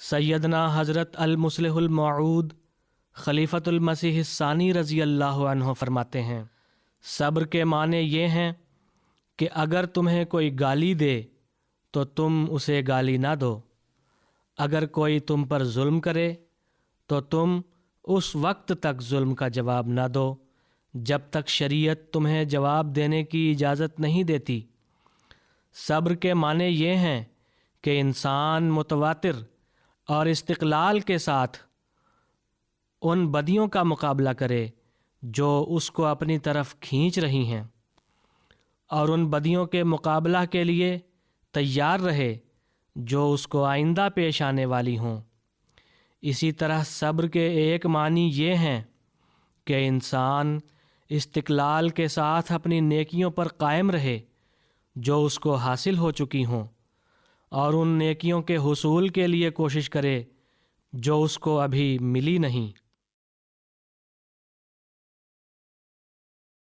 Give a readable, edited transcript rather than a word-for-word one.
سیدنا حضرت المصلح الموعود خلیفۃ المسیح الثانی رضی اللہ عنہ فرماتے ہیں، صبر کے معنی یہ ہیں کہ اگر تمہیں کوئی گالی دے تو تم اسے گالی نہ دو، اگر کوئی تم پر ظلم کرے تو تم اس وقت تک ظلم کا جواب نہ دو جب تک شریعت تمہیں جواب دینے کی اجازت نہیں دیتی۔ صبر کے معنی یہ ہیں کہ انسان متواتر اور استقلال کے ساتھ ان بدیوں کا مقابلہ کرے جو اس کو اپنی طرف کھینچ رہی ہیں، اور ان بدیوں کے مقابلہ کے لیے تیار رہے جو اس کو آئندہ پیش آنے والی ہوں۔ اسی طرح صبر کے ایک معنی یہ ہیں کہ انسان استقلال کے ساتھ اپنی نیکیوں پر قائم رہے جو اس کو حاصل ہو چکی ہوں، اور ان نیکیوں کے حصول کے لیے کوشش کرے جو اس کو ابھی ملی نہیں۔